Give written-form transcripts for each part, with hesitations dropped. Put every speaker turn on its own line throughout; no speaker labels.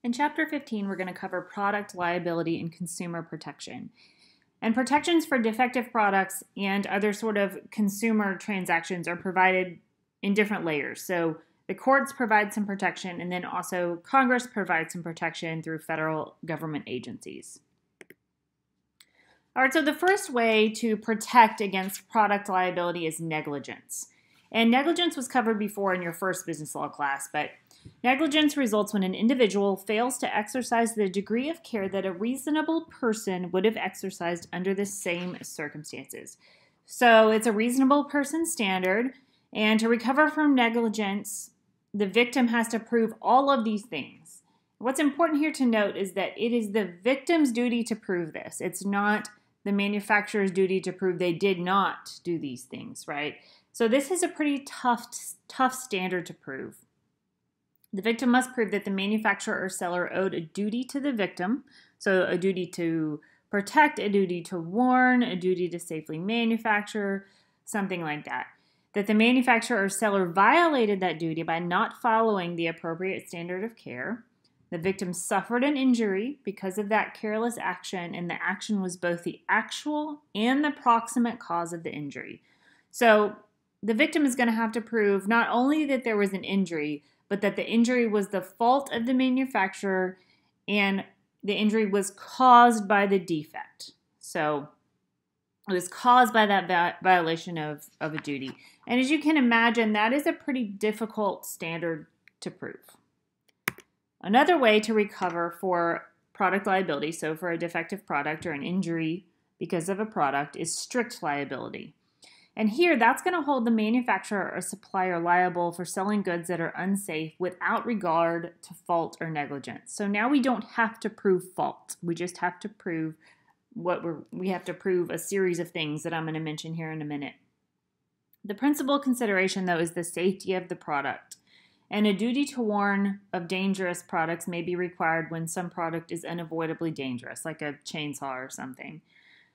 In Chapter 15, we're going to cover product liability and consumer protection. And protections for defective products and other sort of consumer transactions are provided in different layers. So the courts provide some protection, and then also Congress provides some protection through federal government agencies. All right, so the first way to protect against product liability is negligence. And negligence was covered before in your first business law class, but negligence results when an individual fails to exercise the degree of care that a reasonable person would have exercised under the same circumstances. So it's a reasonable person standard, and to recover from negligence, the victim has to prove all of these things. What's important here to note is that it is the victim's duty to prove this. It's not the manufacturer's duty to prove they did not do these things, right? So this is a pretty tough standard to prove. The victim must prove that the manufacturer or seller owed a duty to the victim, so a duty to protect, a duty to warn, a duty to safely manufacture, something like that. That the manufacturer or seller violated that duty by not following the appropriate standard of care. The victim suffered an injury because of that careless action, and the action was both the actual and the proximate cause of the injury. So the victim is going to have to prove not only that there was an injury, but that the injury was the fault of the manufacturer and the injury was caused by the defect. So it was caused by that violation of a duty. And as you can imagine, that is a pretty difficult standard to prove. Another way to recover for product liability, so for a defective product or an injury because of a product, is strict liability. And here, that's going to hold the manufacturer or supplier liable for selling goods that are unsafe without regard to fault or negligence. So now we don't have to prove fault. We just have to prove we have to prove a series of things that I'm going to mention here in a minute. The principal consideration, though, is the safety of the product. And a duty to warn of dangerous products may be required when some product is unavoidably dangerous, like a chainsaw or something.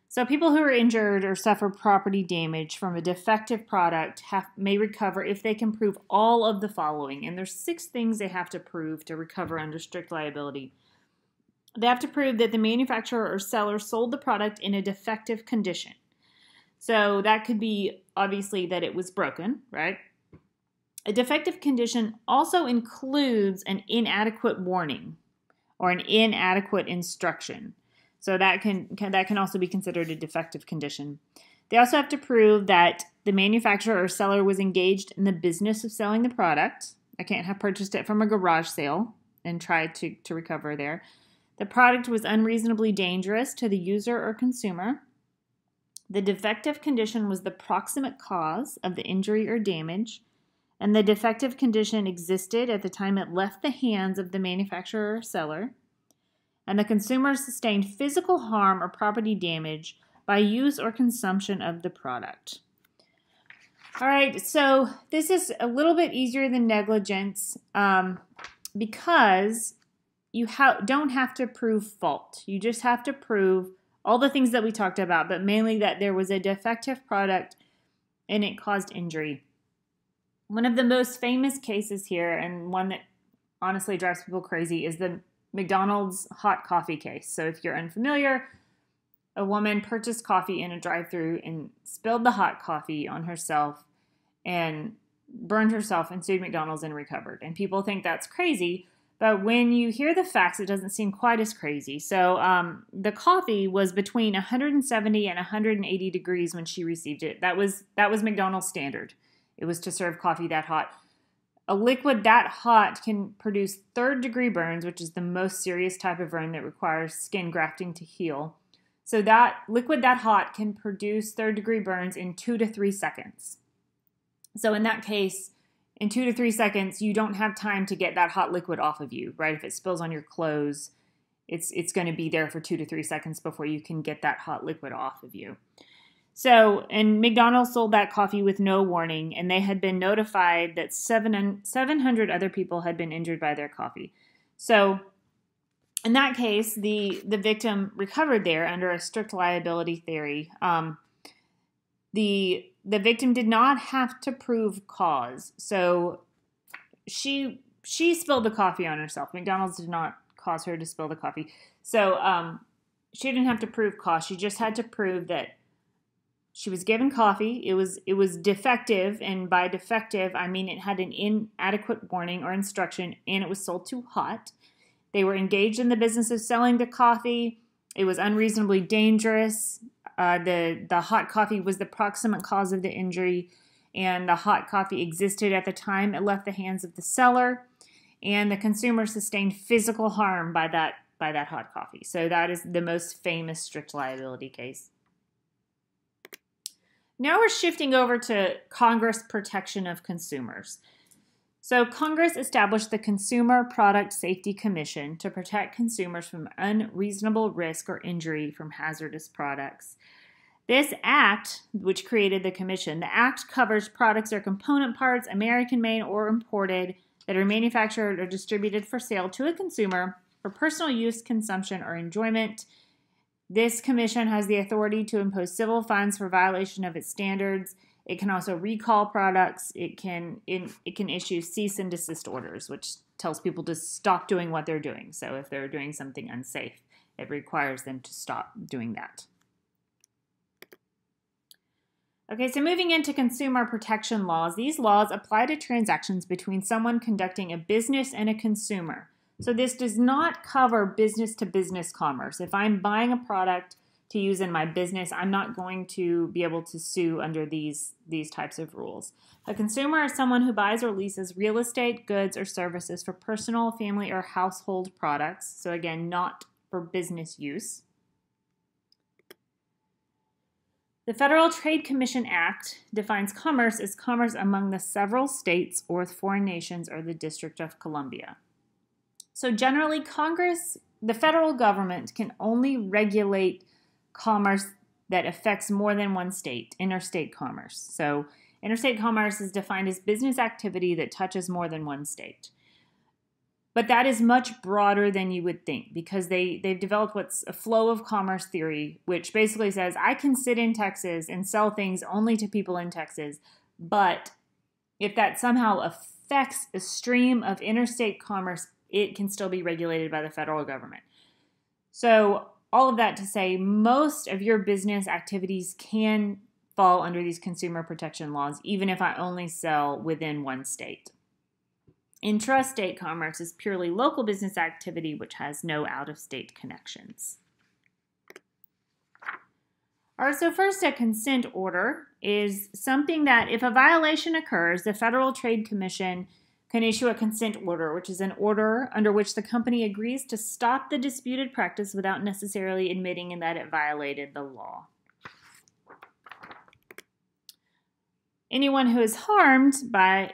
So people who are injured or suffer property damage from a defective product may recover if they can prove all of the following. And there's 6 things they have to prove to recover under strict liability. They have to prove that the manufacturer or seller sold the product in a defective condition. So that could be obviously that it was broken, right? A defective condition also includes an inadequate warning or an inadequate instruction. So that can also be considered a defective condition. They also have to prove that the manufacturer or seller was engaged in the business of selling the product. I can't have purchased it from a garage sale and tried to recover there. The product was unreasonably dangerous to the user or consumer. The defective condition was the proximate cause of the injury or damage, and the defective condition existed at the time it left the hands of the manufacturer or seller, and the consumer sustained physical harm or property damage by use or consumption of the product. All right, so this is a little bit easier than negligence because you don't have to prove fault. You just have to prove all the things that we talked about, but mainly that there was a defective product and it caused injury. One of the most famous cases here, and one that honestly drives people crazy, is the McDonald's hot coffee case. So if you're unfamiliar, a woman purchased coffee in a drive-thru and spilled the hot coffee on herself and burned herself and sued McDonald's and recovered. And people think that's crazy, but when you hear the facts, it doesn't seem quite as crazy. So the coffee was between 170 and 180 degrees when she received it. That was McDonald's standard. It was to serve coffee that hot. A liquid that hot can produce third-degree burns, which is the most serious type of burn that requires skin grafting to heal. So that liquid that hot can produce third-degree burns in 2 to 3 seconds. So in that case, in 2 to 3 seconds, you don't have time to get that hot liquid off of you, right? If it spills on your clothes, it's going to be there for 2 to 3 seconds before you can get that hot liquid off of you. So, and McDonald's sold that coffee with no warning, and they had been notified that 700 other people had been injured by their coffee. So, in that case, the victim recovered there under a strict liability theory. The victim did not have to prove cause. So, she spilled the coffee on herself. McDonald's did not cause her to spill the coffee. So she didn't have to prove cause. She just had to prove that she was given coffee. It was defective, and by defective, I mean it had an inadequate warning or instruction, and it was sold too hot. They were engaged in the business of selling the coffee. It was unreasonably dangerous. The hot coffee was the proximate cause of the injury, and the hot coffee existed at the time it left the hands of the seller, and the consumer sustained physical harm by that hot coffee. So that is the most famous strict liability case. Now we're shifting over to Congress protection of consumers. So Congress established the Consumer Product Safety Commission to protect consumers from unreasonable risk or injury from hazardous products. This act, which created the commission, the act covers products or component parts, American-made or imported, that are manufactured or distributed for sale to a consumer for personal use, consumption, or enjoyment. This commission has the authority to impose civil fines for violation of its standards. It can also recall products. It can issue cease and desist orders, which tells people to stop doing what they're doing. So if they're doing something unsafe, it requires them to stop doing that. Okay, so moving into consumer protection laws, these laws apply to transactions between someone conducting a business and a consumer. So this does not cover business-to-business commerce. If I'm buying a product to use in my business, I'm not going to be able to sue under these types of rules. A consumer is someone who buys or leases real estate, goods, or services for personal, family, or household products. So again, not for business use. The Federal Trade Commission Act defines commerce as commerce among the several states or with foreign nations or the District of Columbia. So generally, Congress, the federal government, can only regulate commerce that affects more than one state, interstate commerce. So interstate commerce is defined as business activity that touches more than one state. But that is much broader than you would think, because they've developed what's a flow of commerce theory, which basically says I can sit in Texas and sell things only to people in Texas, but if that somehow affects a stream of interstate commerce, it can still be regulated by the federal government. So all of that to say, most of your business activities can fall under these consumer protection laws, even if I only sell within one state. Intrastate commerce is purely local business activity which has no out-of-state connections. All right, so first, a consent order is something that if a violation occurs, the Federal Trade Commission can issue a consent order, which is an order under which the company agrees to stop the disputed practice without necessarily admitting that it violated the law. Anyone who is harmed by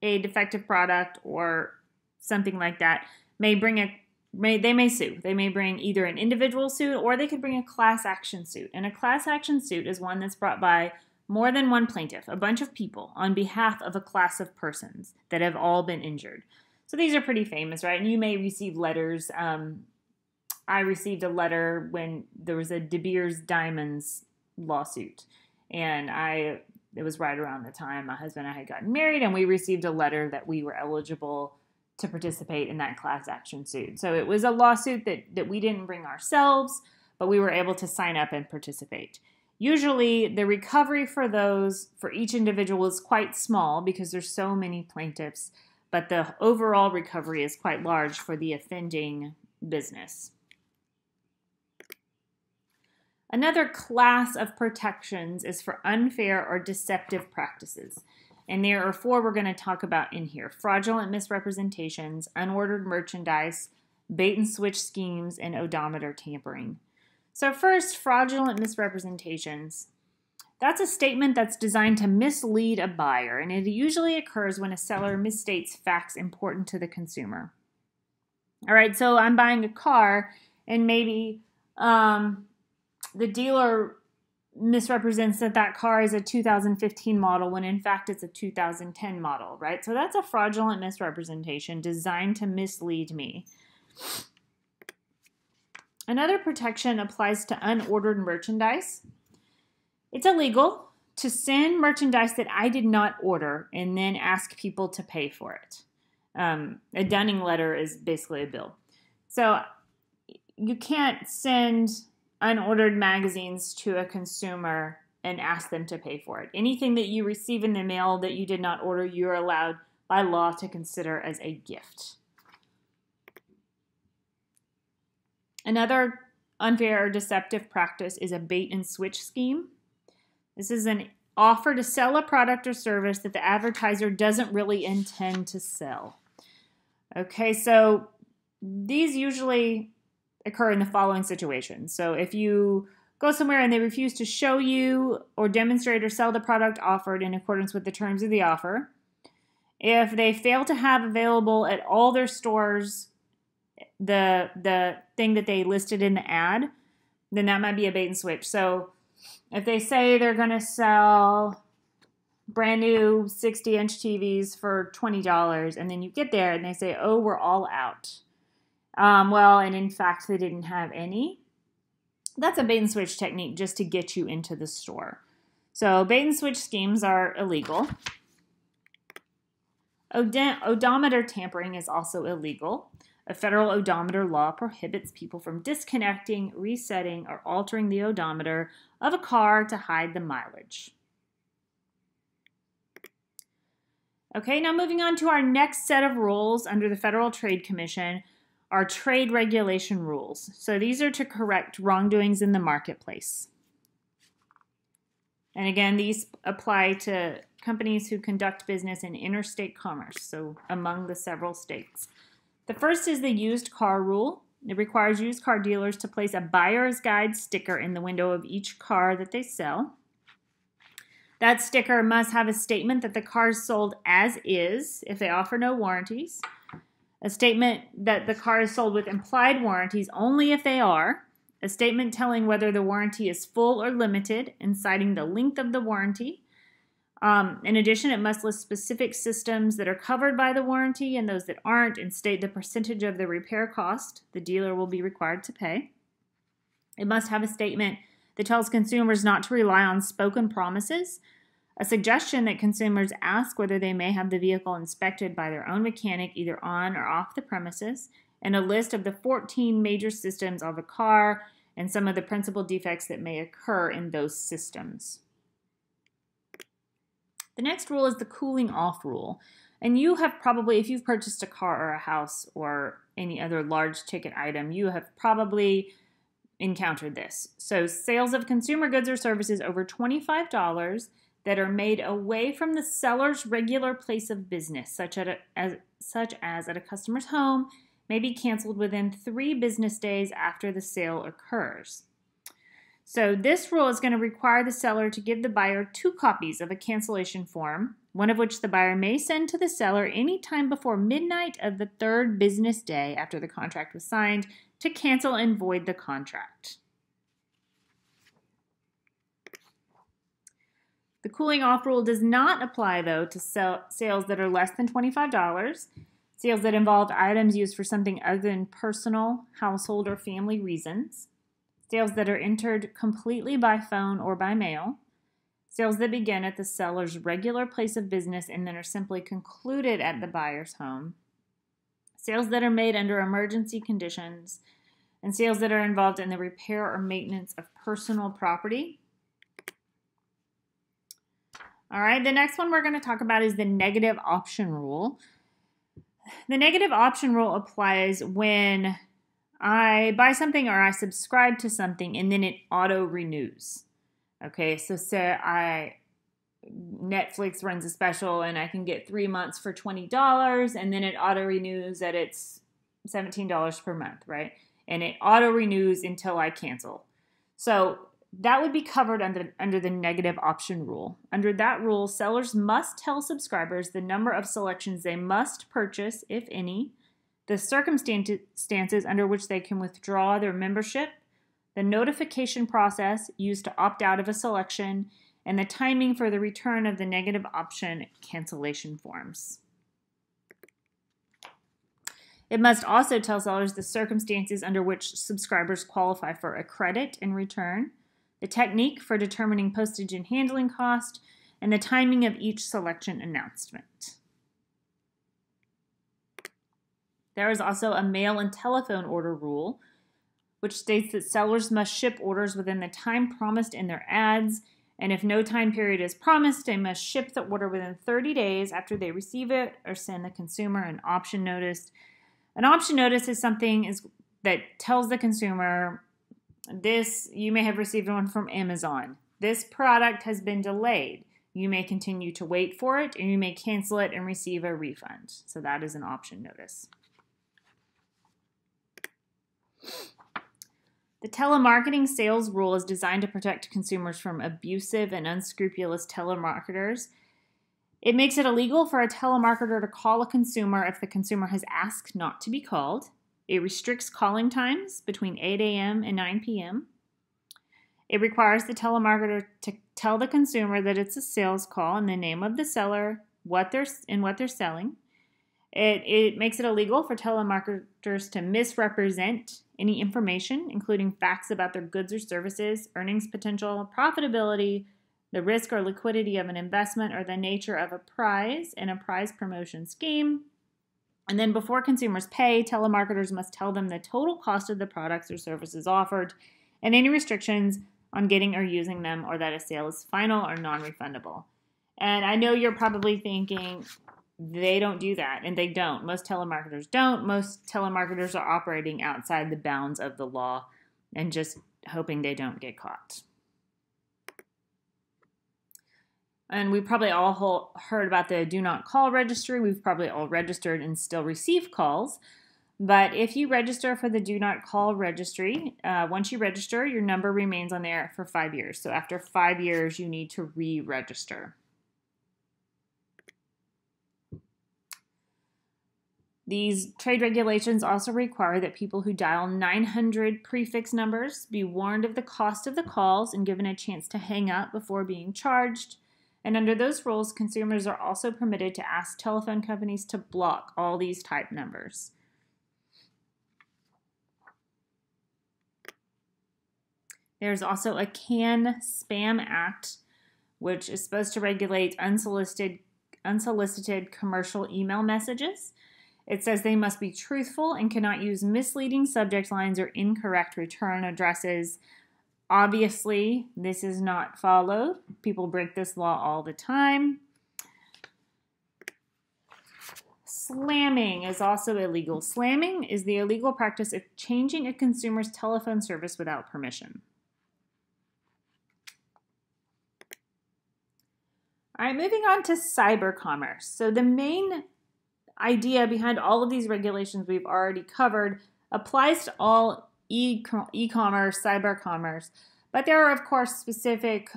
a defective product or something like that may sue. They may bring either an individual suit or they could bring a class action suit. And a class action suit is one that's brought by more than one plaintiff, a bunch of people, on behalf of a class of persons that have all been injured. So these are pretty famous, right? And you may receive letters. I received a letter when there was a De Beers Diamonds lawsuit. And it was right around the time my husband and I had gotten married, and we received a letter that we were eligible to participate in that class action suit. So it was a lawsuit that we didn't bring ourselves, but we were able to sign up and participate. Usually the recovery for each individual is quite small because there's so many plaintiffs, but the overall recovery is quite large for the offending business. Another class of protections is for unfair or deceptive practices. And there are four we're going to talk about in here: fraudulent misrepresentations, unordered merchandise, bait and switch schemes, and odometer tampering. So first, fraudulent misrepresentations. That's a statement that's designed to mislead a buyer, and it usually occurs when a seller misstates facts important to the consumer. All right, so I'm buying a car, and maybe the dealer misrepresents that car is a 2015 model when in fact it's a 2010 model, right? So that's a fraudulent misrepresentation designed to mislead me. Another protection applies to unordered merchandise. It's illegal to send merchandise that I did not order and then ask people to pay for it. A dunning letter is basically a bill. So you can't send unordered magazines to a consumer and ask them to pay for it. Anything that you receive in the mail that you did not order, you are allowed by law to consider as a gift. Another unfair or deceptive practice is a bait and switch scheme. This is an offer to sell a product or service that the advertiser doesn't really intend to sell. Okay, so these usually occur in the following situations. So if you go somewhere and they refuse to show you or demonstrate or sell the product offered in accordance with the terms of the offer, if they fail to have available at all their stores the thing that they listed in the ad, then that might be a bait and switch. So if they say they're going to sell brand new 60-inch TVs for $20, and then you get there and they say, oh, we're all out. And in fact, they didn't have any. That's a bait and switch technique just to get you into the store. So bait and switch schemes are illegal. Odometer tampering is also illegal. A federal odometer law prohibits people from disconnecting, resetting, or altering the odometer of a car to hide the mileage. Okay, now moving on to our next set of rules under the Federal Trade Commission are trade regulation rules. So these are to correct wrongdoings in the marketplace. And again, these apply to companies who conduct business in interstate commerce, so among the several states. The first is the used car rule. It requires used car dealers to place a buyer's guide sticker in the window of each car that they sell. That sticker must have a statement that the car is sold as is if they offer no warranties, a statement that the car is sold with implied warranties only if they are, a statement telling whether the warranty is full or limited and citing the length of the warranty. In addition, it must list specific systems that are covered by the warranty and those that aren't, and state the percentage of the repair cost the dealer will be required to pay. It must have a statement that tells consumers not to rely on spoken promises, a suggestion that consumers ask whether they may have the vehicle inspected by their own mechanic either on or off the premises, and a list of the 14 major systems of a car and some of the principal defects that may occur in those systems. The next rule is the cooling off rule. And you have probably, if you've purchased a car or a house or any other large ticket item, you have probably encountered this. So sales of consumer goods or services over $25 that are made away from the seller's regular place of business, such as at a customer's home, may be canceled within 3 business days after the sale occurs. So this rule is going to require the seller to give the buyer 2 copies of a cancellation form, one of which the buyer may send to the seller any time before midnight of the 3rd business day after the contract was signed to cancel and void the contract. The cooling off rule does not apply, though, to sales that are less than $25, sales that involve items used for something other than personal, household, or family reasons, sales that are entered completely by phone or by mail, sales that begin at the seller's regular place of business and then are simply concluded at the buyer's home, sales that are made under emergency conditions, and sales that are involved in the repair or maintenance of personal property. All right, the next one we're going to talk about is the negative option rule. The negative option rule applies when I buy something or I subscribe to something and then it auto-renews. Okay, so say Netflix runs a special and I can get 3 months for $20 and then it auto-renews at its $17 per month, right? And it auto-renews until I cancel. So that would be covered under the negative option rule. Under that rule, sellers must tell subscribers the number of selections they must purchase, if any, the circumstances under which they can withdraw their membership, the notification process used to opt out of a selection, and the timing for the return of the negative option cancellation forms. It must also tell sellers the circumstances under which subscribers qualify for a credit in return, the technique for determining postage and handling cost, and the timing of each selection announcement. There is also a mail and telephone order rule, which states that sellers must ship orders within the time promised in their ads, and if no time period is promised, they must ship the order within 30 days after they receive it or send the consumer an option notice. An option notice is something that tells the consumer, you may have received one from Amazon. This product has been delayed. You may continue to wait for it, and you may cancel it and receive a refund. So that is an option notice. The telemarketing sales rule is designed to protect consumers from abusive and unscrupulous telemarketers. It makes it illegal for a telemarketer to call a consumer if the consumer has asked not to be called. It restricts calling times between 8 a.m. and 9 p.m. It requires the telemarketer to tell the consumer that it's a sales call and the name of the seller, what they're selling. It makes it illegal for telemarketers to misrepresent any information, including facts about their goods or services, earnings potential, profitability, the risk or liquidity of an investment, or the nature of a prize in a prize promotion scheme. And then before consumers pay, telemarketers must tell them the total cost of the products or services offered and any restrictions on getting or using them, or that a sale is final or non-refundable. And I know you're probably thinking, they don't do that, and they don't. Most telemarketers don't. Most telemarketers are operating outside the bounds of the law and just hoping they don't get caught. And we probably all heard about the do not call registry. We've probably all registered and still receive calls. But if you register for the do not call registry, once you register, your number remains on there for 5 years. So after 5 years, you need to re-register. These trade regulations also require that people who dial 900 prefix numbers be warned of the cost of the calls and given a chance to hang up before being charged. And under those rules, consumers are also permitted to ask telephone companies to block all these type numbers. There's also a CAN Spam Act, which is supposed to regulate unsolicited commercial email messages. It says they must be truthful and cannot use misleading subject lines or incorrect return addresses. Obviously, this is not followed. People break this law all the time. Slamming is also illegal. Slamming is the illegal practice of changing a consumer's telephone service without permission. All right, moving on to cyber commerce. So the main idea behind all of these regulations we've already covered applies to all e-commerce, cyber commerce, but there are, of course, specific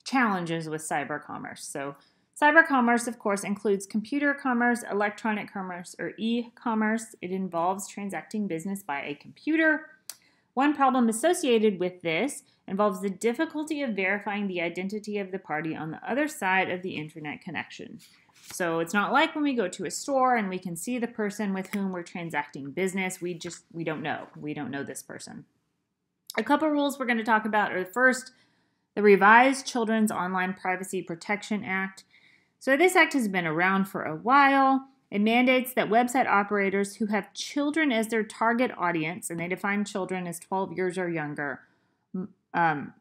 challenges with cyber commerce. So cyber commerce, of course, includes computer commerce, electronic commerce, or e-commerce. It involves transacting business by a computer. One problem associated with this involves the difficulty of verifying the identity of the party on the other side of the internet connection. So it's not like when we go to a store and we can see the person with whom we're transacting business. We don't know. We don't know this person. A couple rules we're going to talk about are first, the revised Children's Online Privacy Protection Act. So this act has been around for a while. It mandates that website operators who have children as their target audience, and they define children as 12 years or younger, as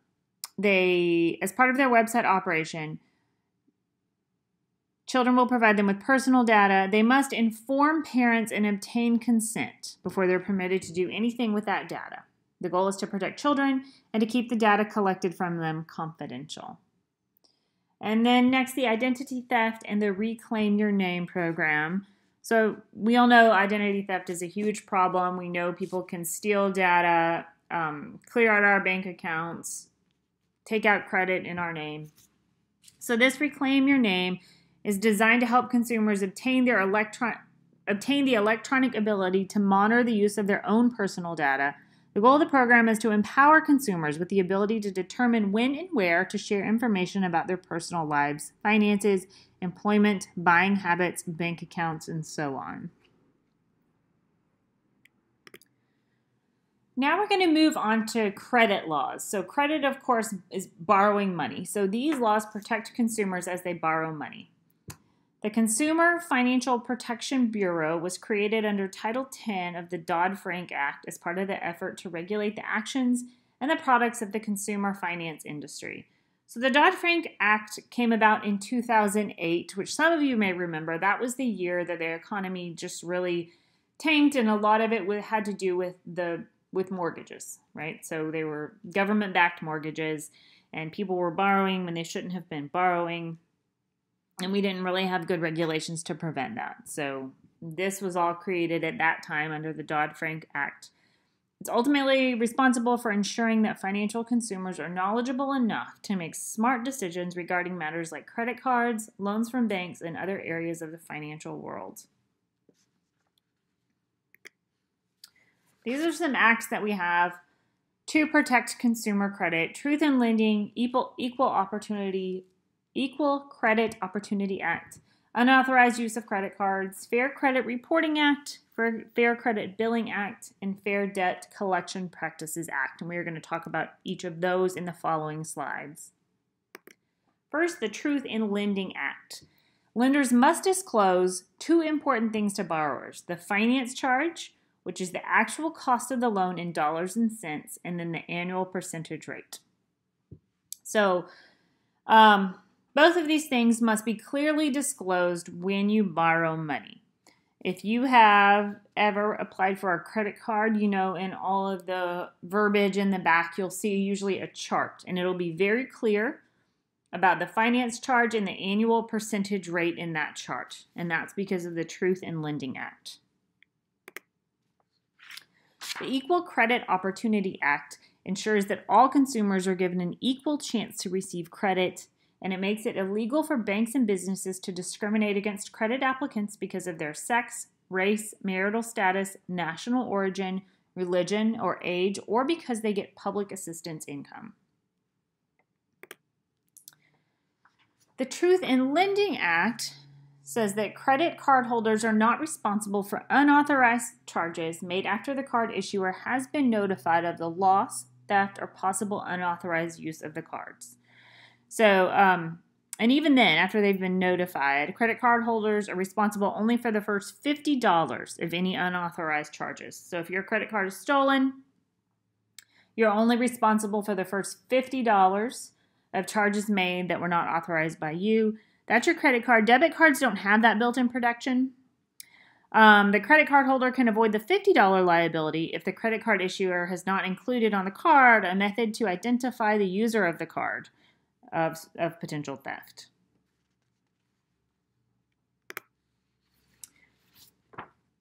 part of their website operation, children will provide them with personal data. They must inform parents and obtain consent before they're permitted to do anything with that data. The goal is to protect children and to keep the data collected from them confidential. And then next, the identity theft and the Reclaim Your Name program. So we all know identity theft is a huge problem. We know people can steal data, clear out our bank accounts, take out credit in our name. So this Reclaim Your Name is designed to help consumers obtain the electronic ability to monitor the use of their own personal data. The goal of the program is to empower consumers with the ability to determine when and where to share information about their personal lives, finances, employment, buying habits, bank accounts, and so on. Now we're going to move on to credit laws. So credit, of course, is borrowing money. So these laws protect consumers as they borrow money. The Consumer Financial Protection Bureau was created under Title X of the Dodd-Frank Act as part of the effort to regulate the actions and the products of the consumer finance industry. So the Dodd-Frank Act came about in 2008, which some of you may remember. That was the year that the economy just really tanked, and a lot of it had to do with mortgages, right? So they were government-backed mortgages, and people were borrowing when they shouldn't have been borrowing. And we didn't really have good regulations to prevent that. So this was all created at that time under the Dodd-Frank Act. It's ultimately responsible for ensuring that financial consumers are knowledgeable enough to make smart decisions regarding matters like credit cards, loans from banks, and other areas of the financial world. These are some acts that we have to protect consumer credit: Truth in Lending, Equal Credit Opportunity Act, Unauthorized Use of Credit Cards, Fair Credit Reporting Act, Fair Credit Billing Act, and Fair Debt Collection Practices Act. And we are going to talk about each of those in the following slides. First, the Truth in Lending Act. Lenders must disclose two important things to borrowers: the finance charge, which is the actual cost of the loan in dollars and cents, and then the annual percentage rate. So, both of these things must be clearly disclosed when you borrow money. If you have ever applied for a credit card, you know, in all of the verbiage in the back, you'll see usually a chart, and it'll be very clear about the finance charge and the annual percentage rate in that chart, and that's because of the Truth in Lending Act. The Equal Credit Opportunity Act ensures that all consumers are given an equal chance to receive credit, and it makes it illegal for banks and businesses to discriminate against credit applicants because of their sex, race, marital status, national origin, religion, or age, or because they get public assistance income. The Truth in Lending Act says that credit card holders are not responsible for unauthorized charges made after the card issuer has been notified of the loss, theft, or possible unauthorized use of the cards. So, and even then, after they've been notified, credit card holders are responsible only for the first $50 of any unauthorized charges. So if your credit card is stolen, you're only responsible for the first $50 of charges made that were not authorized by you. That's your credit card. Debit cards don't have that built-in protection. The credit card holder can avoid the $50 liability if the credit card issuer has not included on the card a method to identify the user of the card of potential theft.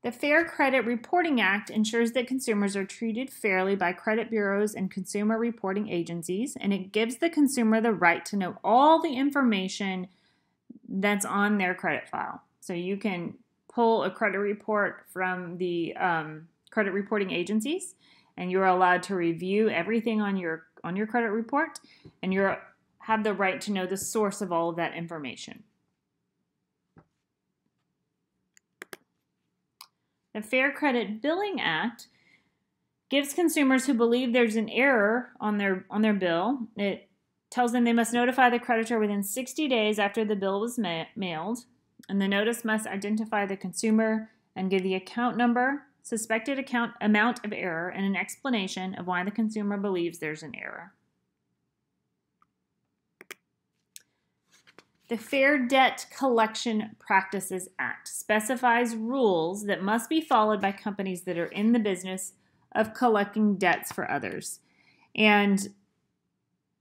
The Fair Credit Reporting Act ensures that consumers are treated fairly by credit bureaus and consumer reporting agencies, and it gives the consumer the right to know all the information that's on their credit file. So you can pull a credit report from the credit reporting agencies, and you're allowed to review everything on your credit report, and you have the right to know the source of all of that information. The Fair Credit Billing Act gives consumers who believe there's an error on their bill. It tells them they must notify the creditor within 60 days after the bill was mailed, and the notice must identify the consumer and give the account number, suspected amount of error, and an explanation of why the consumer believes there's an error. The Fair Debt Collection Practices Act specifies rules that must be followed by companies that are in the business of collecting debts for others. And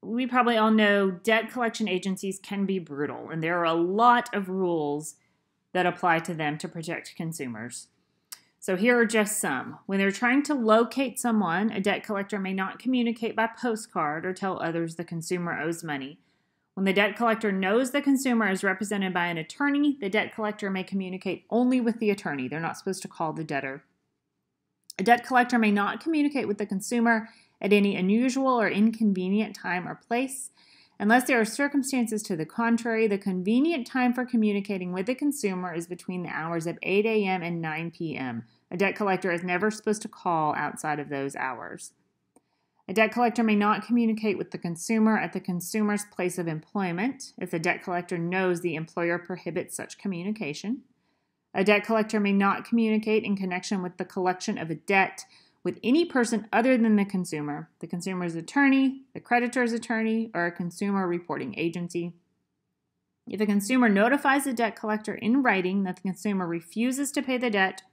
we probably all know debt collection agencies can be brutal, and there are a lot of rules that apply to them to protect consumers. So here are just some. When they're trying to locate someone, a debt collector may not communicate by postcard or tell others the consumer owes money. When the debt collector knows the consumer is represented by an attorney, the debt collector may communicate only with the attorney. They're not supposed to call the debtor. A debt collector may not communicate with the consumer at any unusual or inconvenient time or place. Unless there are circumstances to the contrary, the convenient time for communicating with the consumer is between the hours of 8 a.m. and 9 p.m. A debt collector is never supposed to call outside of those hours. A debt collector may not communicate with the consumer at the consumer's place of employment if the debt collector knows the employer prohibits such communication. A debt collector may not communicate in connection with the collection of a debt with any person other than the consumer's attorney, the creditor's attorney, or a consumer reporting agency. If a consumer notifies the debt collector in writing that the consumer refuses to pay the debt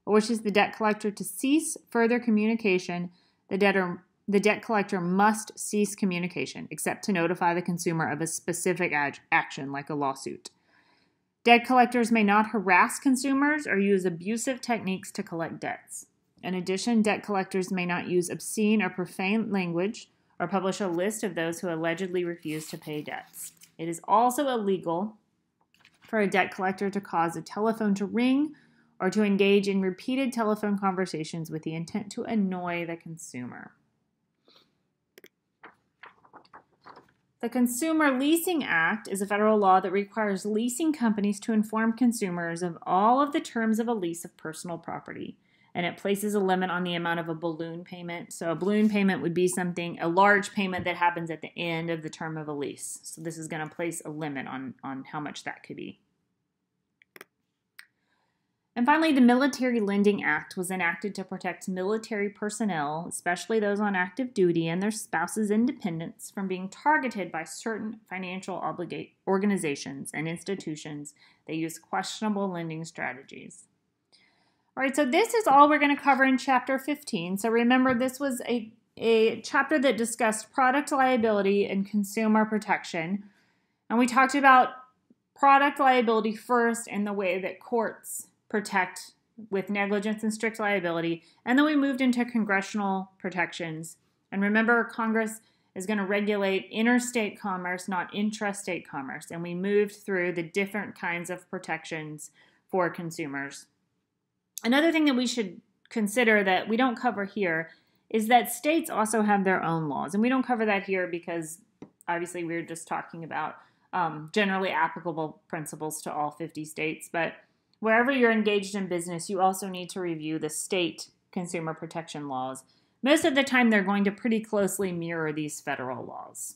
or wishes the debt collector to cease further communication, the debt collector must cease communication, except to notify the consumer of a specific action, like a lawsuit. Debt collectors may not harass consumers or use abusive techniques to collect debts. In addition, debt collectors may not use obscene or profane language or publish a list of those who allegedly refuse to pay debts. It is also illegal for a debt collector to cause a telephone to ring or to engage in repeated telephone conversations with the intent to annoy the consumer. The Consumer Leasing Act is a federal law that requires leasing companies to inform consumers of all of the terms of a lease of personal property, and it places a limit on the amount of a balloon payment. So a balloon payment would be a large payment that happens at the end of the term of a lease. So this is going to place a limit on how much that could be. And finally, the Military Lending Act was enacted to protect military personnel, especially those on active duty and their spouses and dependents, from being targeted by certain financial organizations and institutions that use questionable lending strategies. All right, so this is all we're going to cover in Chapter 15. So remember, this was a chapter that discussed product liability and consumer protection. And we talked about product liability first and the way that courts protect with negligence and strict liability. And then we moved into congressional protections. And remember, Congress is going to regulate interstate commerce, not intrastate commerce. And we moved through the different kinds of protections for consumers. Another thing that we should consider that we don't cover here is that states also have their own laws. And we don't cover that here because obviously we're just talking about generally applicable principles to all 50 states. But wherever you're engaged in business, you also need to review the state consumer protection laws. Most of the time, they're going to pretty closely mirror these federal laws.